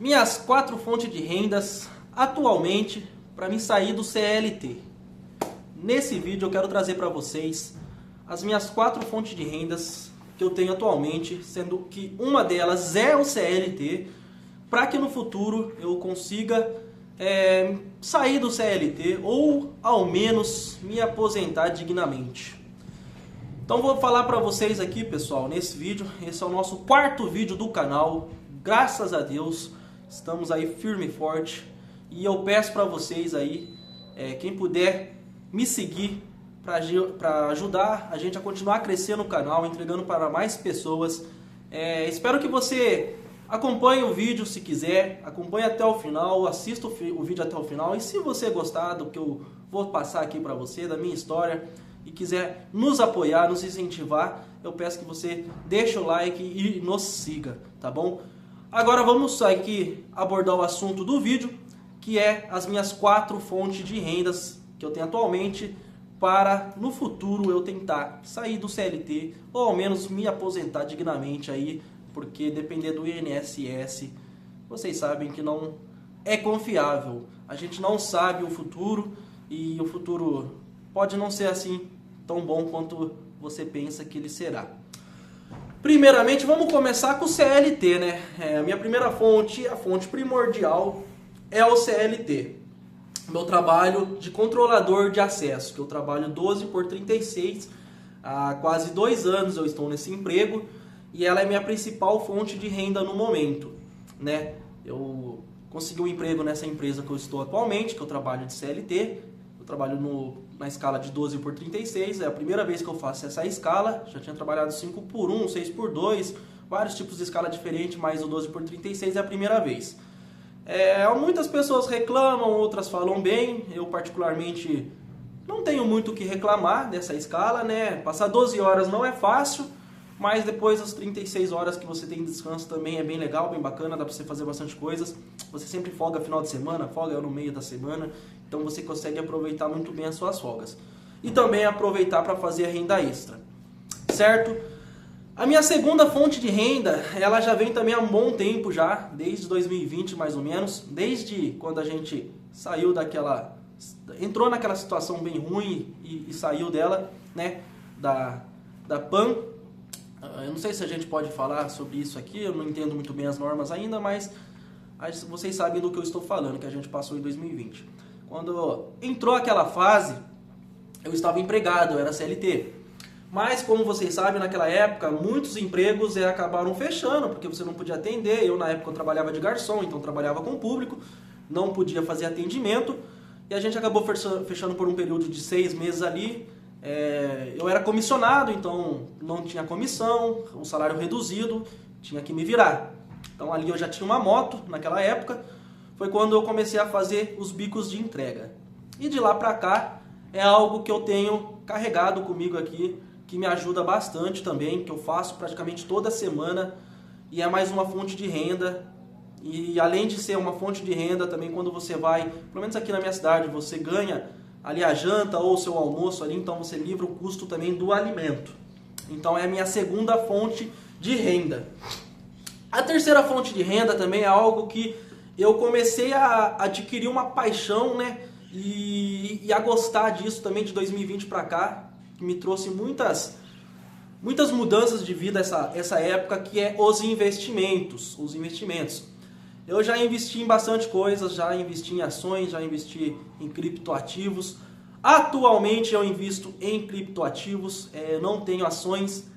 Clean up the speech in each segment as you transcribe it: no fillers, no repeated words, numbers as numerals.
Minhas 4 fontes de rendas atualmente para mim sair do CLT. Nesse vídeo eu quero trazer para vocês as minhas 4 fontes de rendas que eu tenho atualmente, sendo que uma delas é o CLT, para que no futuro eu consiga sair do CLT ou ao menos me aposentar dignamente. Então vou falar para vocês aqui, pessoal, nesse vídeo. Esse é o nosso 4º vídeo do canal. Graças a Deus, estamos aí firme e forte. E eu peço para vocês aí, quem puder me seguir para ajudar a gente a continuar crescendo no canal, entregando para mais pessoas. Espero que você acompanhe o vídeo se quiser, acompanhe até o final, assista o vídeo até o final. E se você gostar do que eu vou passar aqui para você, da minha história, e quiser nos apoiar, nos incentivar, eu peço que você deixe o like e nos siga, tá bom? Agora vamos aqui abordar o assunto do vídeo, que é as minhas 4 fontes de rendas que eu tenho atualmente, para no futuro eu tentar sair do CLT ou ao menos me aposentar dignamente aí, porque depender do INSS, vocês sabem que não é confiável. A gente não sabe o futuro e o futuro pode não ser assim tão bom quanto você pensa que ele será. Primeiramente, vamos começar com o CLT, né? A minha primeira fonte, a fonte primordial, é o CLT. Meu trabalho de controlador de acesso, que eu trabalho 12 por 36, há quase 2 anos eu estou nesse emprego, e ela é minha principal fonte de renda no momento, né? Eu consegui um emprego nessa empresa que eu estou atualmente, que eu trabalho de CLT, eu trabalho na escala de 12 por 36, é a primeira vez que eu faço essa escala. Já tinha trabalhado 5 por 1, 6 por 2, vários tipos de escala diferentes, mas o 12 por 36 é a primeira vez. Muitas pessoas reclamam, outras falam bem. Eu particularmente não tenho muito o que reclamar dessa escala, né? Passar 12 horas não é fácil, mas depois das 36 horas que você tem de descanso também é bem legal, bem bacana, dá pra você fazer bastante coisas. Você sempre folga final de semana, folga no meio da semana, então você consegue aproveitar muito bem as suas folgas. E também aproveitar para fazer a renda extra, certo? A minha segunda fonte de renda, ela já vem também há um bom tempo já, desde 2020 mais ou menos, desde quando a gente saiu entrou naquela situação bem ruim e saiu dela, né, da PAN. Eu não sei se a gente pode falar sobre isso aqui, eu não entendo muito bem as normas ainda, mas vocês sabem do que eu estou falando, que a gente passou em 2020. Quando entrou aquela fase, eu estava empregado, eu era CLT. Mas, como vocês sabem, naquela época, muitos empregos acabaram fechando, porque você não podia atender. Eu, na época, eu trabalhava de garçom, então trabalhava com o público, não podia fazer atendimento, e a gente acabou fechando por um período de 6 meses ali. Eu era comissionado, então não tinha comissão, o salário reduzido, tinha que me virar. Então ali eu já tinha uma moto naquela época, foi quando eu comecei a fazer os bicos de entrega. E de lá pra cá é algo que eu tenho carregado comigo aqui, que me ajuda bastante também, que eu faço praticamente toda semana, e é mais uma fonte de renda. E além de ser uma fonte de renda, também quando você vai, pelo menos aqui na minha cidade, você ganha ali a janta ou o seu almoço ali, então você livra o custo também do alimento. Então é a minha segunda fonte de renda. A terceira fonte de renda também é algo que eu comecei a adquirir uma paixão, né? E a gostar disso também de 2020 para cá, que me trouxe muitas mudanças de vida essa época, que é os investimentos. Eu já investi em bastante coisas, já investi em ações, já investi em criptoativos. Atualmente eu invisto em criptoativos, não tenho ações.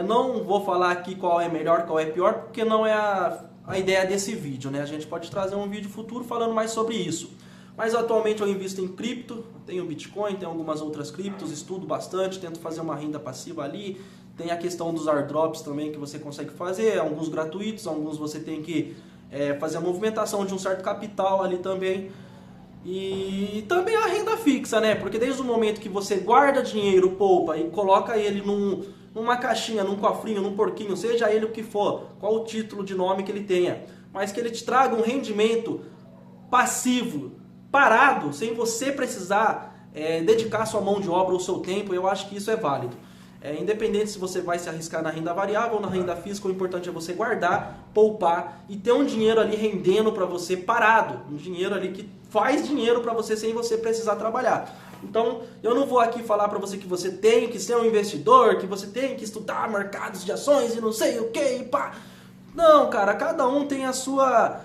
Não vou falar aqui qual é melhor, qual é pior, porque não é a ideia desse vídeo, né? A gente pode trazer um vídeo futuro falando mais sobre isso. Mas atualmente eu invisto em cripto, tenho Bitcoin, tenho algumas outras criptos, estudo bastante, tento fazer uma renda passiva ali. Tem a questão dos airdrops também que você consegue fazer, alguns gratuitos, alguns você tem que fazer a movimentação de um certo capital ali também. E também a renda fixa, né? Porque desde o momento que você guarda dinheiro, poupa e coloca ele numa caixinha, num cofrinho, num porquinho, seja ele o que for, qual o título de nome que ele tenha, mas que ele te traga um rendimento passivo, parado, sem você precisar dedicar sua mão de obra ou seu tempo, eu acho que isso é válido. Independente se você vai se arriscar na renda variável ou na renda fixa, o importante é você guardar, poupar e ter um dinheiro ali rendendo para você parado. Um dinheiro ali que faz dinheiro para você sem você precisar trabalhar. Então, eu não vou aqui falar para você que você tem que ser um investidor, que você tem que estudar mercados de ações e não sei o que e pá. Não, cara, cada um tem a sua...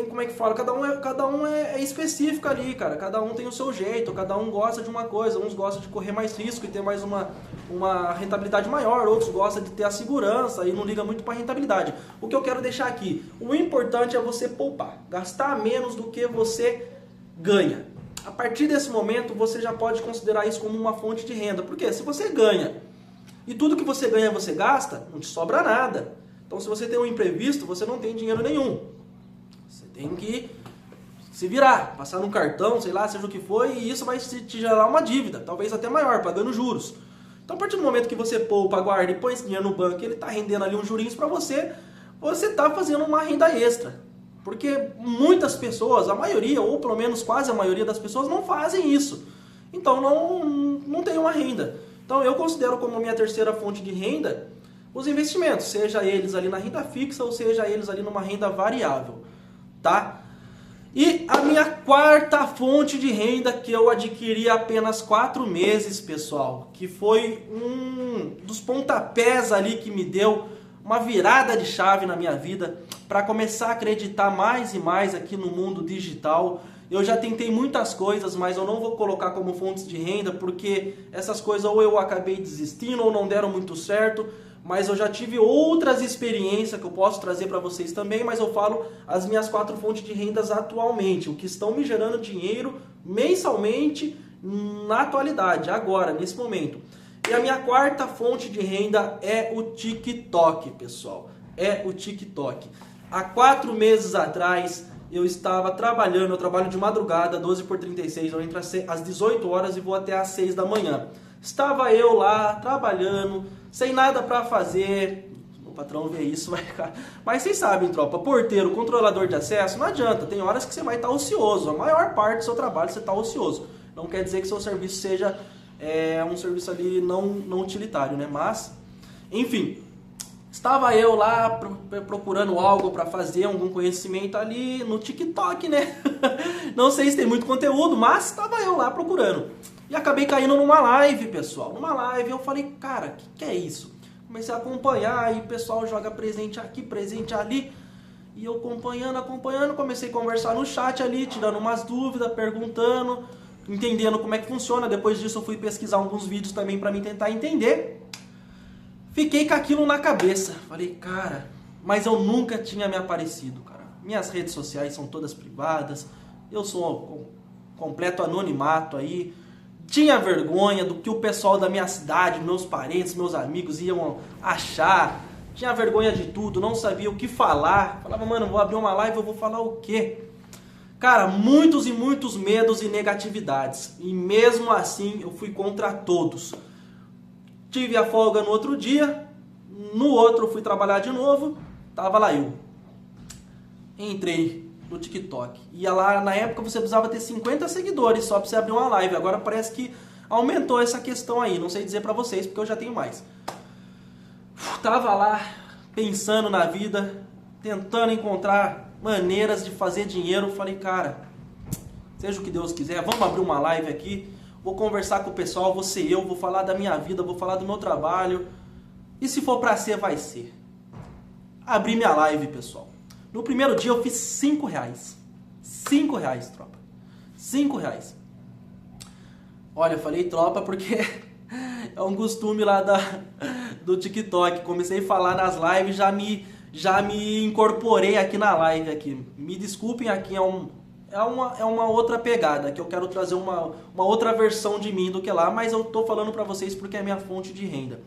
como é que fala? Cada um é específico ali, cara. Cada um tem o seu jeito, cada um gosta de uma coisa. Uns gostam de correr mais risco e ter mais uma rentabilidade maior. Outros gostam de ter a segurança e não liga muito para a rentabilidade. O que eu quero deixar aqui, o importante é você poupar. Gastar menos do que você ganha. A partir desse momento, você já pode considerar isso como uma fonte de renda. Porque se você ganha e tudo que você ganha você gasta, não te sobra nada. Então, se você tem um imprevisto, você não tem dinheiro nenhum. Você tem que se virar, passar num cartão, sei lá, seja o que for, e isso vai te gerar uma dívida, talvez até maior, pagando juros. Então, a partir do momento que você poupa, guarda e põe esse dinheiro no banco, ele está rendendo ali uns jurinhos para você, você está fazendo uma renda extra. Porque muitas pessoas, a maioria, ou pelo menos quase a maioria das pessoas, não fazem isso. Então, não tem uma renda. Então, eu considero como minha terceira fonte de renda os investimentos, seja eles ali na renda fixa ou seja eles ali numa renda variável. Tá? E a minha quarta fonte de renda que eu adquiri há apenas 4 meses, pessoal, que foi um dos pontapés ali que me deu uma virada de chave na minha vida para começar a acreditar mais e mais aqui no mundo digital. Eu já tentei muitas coisas, mas eu não vou colocar como fontes de renda porque essas coisas ou eu acabei desistindo ou não deram muito certo. Mas eu já tive outras experiências que eu posso trazer para vocês também, mas eu falo as minhas 4 fontes de rendas atualmente, o que estão me gerando dinheiro mensalmente na atualidade, agora, nesse momento. E a minha quarta fonte de renda é o TikTok, pessoal. É o TikTok. Há 4 meses atrás eu estava trabalhando, eu trabalho de madrugada, 12h36, eu entro às 18 horas e vou até às 6 da manhã. Estava eu lá trabalhando, sem nada para fazer, o patrão vê isso, vai ficar... Mas vocês sabem, tropa, porteiro, controlador de acesso, não adianta, tem horas que você vai estar ocioso, a maior parte do seu trabalho você está ocioso. Não quer dizer que seu serviço seja um serviço ali não utilitário, né? Mas, enfim, estava eu lá procurando algo para fazer, algum conhecimento ali no TikTok, né? Não sei se tem muito conteúdo, mas estava eu lá procurando. E acabei caindo numa live, pessoal. Numa live eu falei, cara, que é isso? Comecei a acompanhar e o pessoal joga presente aqui, presente ali. E eu acompanhando, comecei a conversar no chat ali, tirando umas dúvidas, perguntando, entendendo como é que funciona. Depois disso eu fui pesquisar alguns vídeos também para mim tentar entender. Fiquei com aquilo na cabeça. Falei, cara, mas eu nunca tinha me aparecido, cara. Minhas redes sociais são todas privadas. Eu sou completo anonimato aí. Tinha vergonha do que o pessoal da minha cidade, meus parentes, meus amigos iam achar. Tinha vergonha de tudo, não sabia o que falar. Falava, mano, vou abrir uma live, eu vou falar o quê? Cara, muitos e muitos medos e negatividades. E mesmo assim, eu fui contra todos. Tive a folga no outro dia, no outro fui trabalhar de novo, tava lá eu. Entrei no TikTok. Ia lá, na época você precisava ter 50 seguidores só pra você abrir uma live. Agora parece que aumentou essa questão aí. Não sei dizer pra vocês, porque eu já tenho mais. Tava lá, pensando na vida, tentando encontrar maneiras de fazer dinheiro. Falei, cara, seja o que Deus quiser, vamos abrir uma live aqui. Vou conversar com o pessoal, vou ser eu, vou falar da minha vida, vou falar do meu trabalho. E se for pra ser, vai ser. Abri minha live, pessoal. No primeiro dia eu fiz R$5. R$5, tropa. R$5. Olha, eu falei tropa porque é um costume lá do TikTok. Comecei a falar nas lives, já me incorporei aqui na live aqui. Me desculpem, aqui é uma outra pegada, que eu quero trazer uma outra versão de mim do que lá, mas eu tô falando pra vocês porque é minha fonte de renda.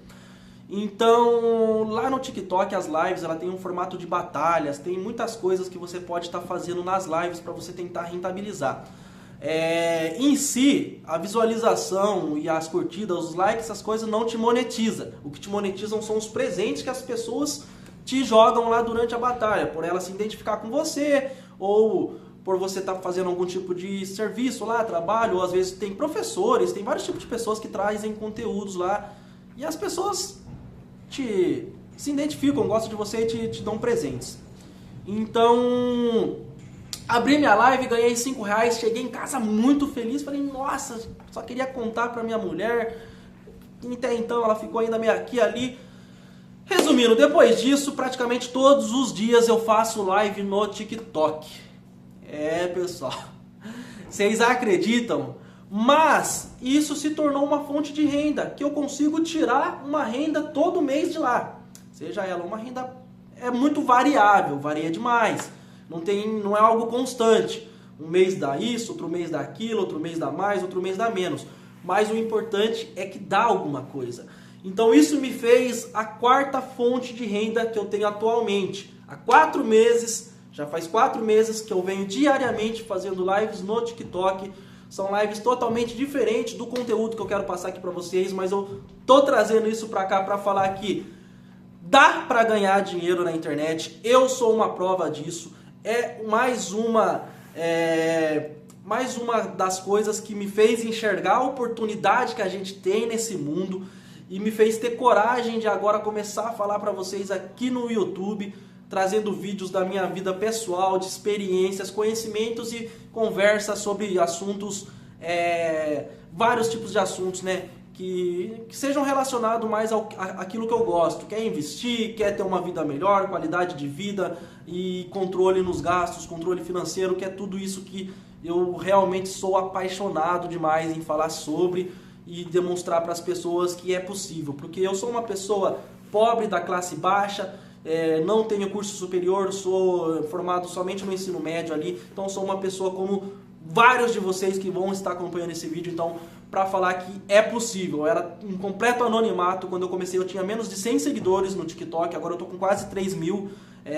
Então, lá no TikTok, as lives, ela tem um formato de batalhas, tem muitas coisas que você pode estar fazendo nas lives para você tentar rentabilizar. Em si, a visualização e as curtidas, os likes, essas coisas não te monetiza. O que te monetizam são os presentes que as pessoas te jogam lá durante a batalha, por ela se identificar com você, ou por você estar fazendo algum tipo de serviço lá, trabalho, ou às vezes tem professores, tem vários tipos de pessoas que trazem conteúdos lá, e as pessoas se identificam, gostam de você e te dão presentes. Então, abri minha live, ganhei R$5, cheguei em casa muito feliz, falei, nossa, só queria contar pra minha mulher, até então ela ficou ainda meio aqui e ali. Resumindo, depois disso, praticamente todos os dias eu faço live no TikTok. Pessoal, vocês acreditam? Mas isso se tornou uma fonte de renda, que eu consigo tirar uma renda todo mês de lá. Seja ela uma renda muito variável, varia demais. Não é algo constante. Um mês dá isso, outro mês dá aquilo, outro mês dá mais, outro mês dá menos. Mas o importante é que dá alguma coisa. Então isso me fez a quarta fonte de renda que eu tenho atualmente. Há 4 meses, já faz 4 meses que eu venho diariamente fazendo lives no TikTok. São lives totalmente diferentes do conteúdo que eu quero passar aqui para vocês, mas eu tô trazendo isso para cá para falar que dá para ganhar dinheiro na internet. Eu sou uma prova disso. É mais uma das coisas que me fez enxergar a oportunidade que a gente tem nesse mundo e me fez ter coragem de agora começar a falar para vocês aqui no YouTube, trazendo vídeos da minha vida pessoal, de experiências, conhecimentos e conversas sobre assuntos, vários tipos de assuntos, né? Que sejam relacionados mais àquilo que eu gosto. Quer investir, quer ter uma vida melhor, qualidade de vida e controle nos gastos, controle financeiro, que é tudo isso que eu realmente sou apaixonado demais em falar sobre e demonstrar para as pessoas que é possível. Porque eu sou uma pessoa pobre da classe baixa, não tenho curso superior, sou formado somente no ensino médio ali, então sou uma pessoa como vários de vocês que vão estar acompanhando esse vídeo, então para falar que é possível. Eu era um completo anonimato, quando eu comecei eu tinha menos de 100 seguidores no TikTok, agora eu tô com quase 3 mil,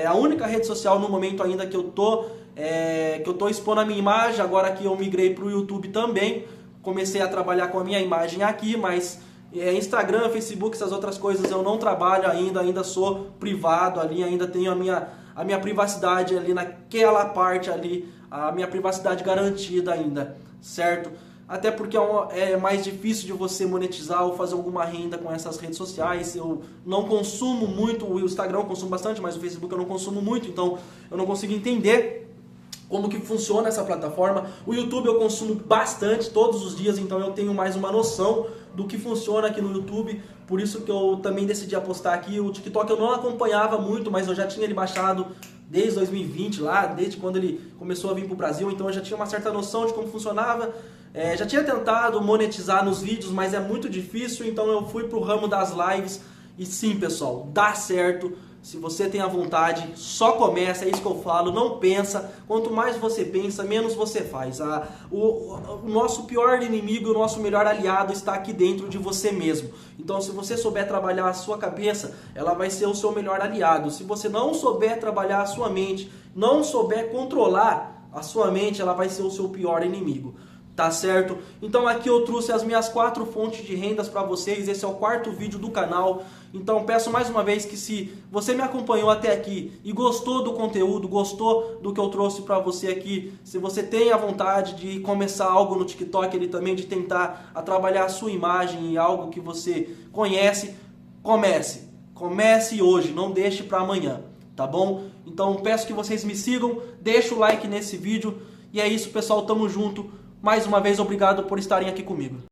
a única rede social no momento ainda que eu tô expondo a minha imagem, agora que eu migrei para o YouTube também, comecei a trabalhar com a minha imagem aqui, mas Instagram, Facebook, essas outras coisas eu não trabalho ainda sou privado ali, ainda tenho a minha privacidade ali naquela parte ali, a minha privacidade garantida ainda, certo? Até porque é mais difícil de você monetizar ou fazer alguma renda com essas redes sociais. Eu não consumo muito, o Instagram eu consumo bastante, mas o Facebook eu não consumo muito, então eu não consigo entender como que funciona essa plataforma. O YouTube eu consumo bastante, todos os dias, então eu tenho mais uma noção do que funciona aqui no YouTube, por isso que eu também decidi apostar aqui. O TikTok eu não acompanhava muito, mas eu já tinha ele baixado desde 2020, lá, desde quando ele começou a vir para o Brasil, então eu já tinha uma certa noção de como funcionava. Já tinha tentado monetizar nos vídeos, mas é muito difícil, então eu fui para o ramo das lives. E sim, pessoal, dá certo. Se você tem a vontade, só começa, é isso que eu falo, não pensa. Quanto mais você pensa, menos você faz. O nosso pior inimigo, o nosso melhor aliado está aqui dentro de você mesmo. Então, se você souber trabalhar a sua cabeça, ela vai ser o seu melhor aliado. Se você não souber trabalhar a sua mente, não souber controlar a sua mente, ela vai ser o seu pior inimigo. Tá certo? Então aqui eu trouxe as minhas 4 fontes de rendas para vocês. Esse é o 4º vídeo do canal. Então peço mais uma vez que, se você me acompanhou até aqui e gostou do conteúdo, gostou do que eu trouxe para você aqui, se você tem a vontade de começar algo no TikTok, ele também de tentar trabalhar a sua imagem em algo que você conhece, comece hoje, não deixe para amanhã, tá bom? Então peço que vocês me sigam, deixa o like nesse vídeo e é isso, pessoal, tamo junto. Mais uma vez, obrigado por estarem aqui comigo.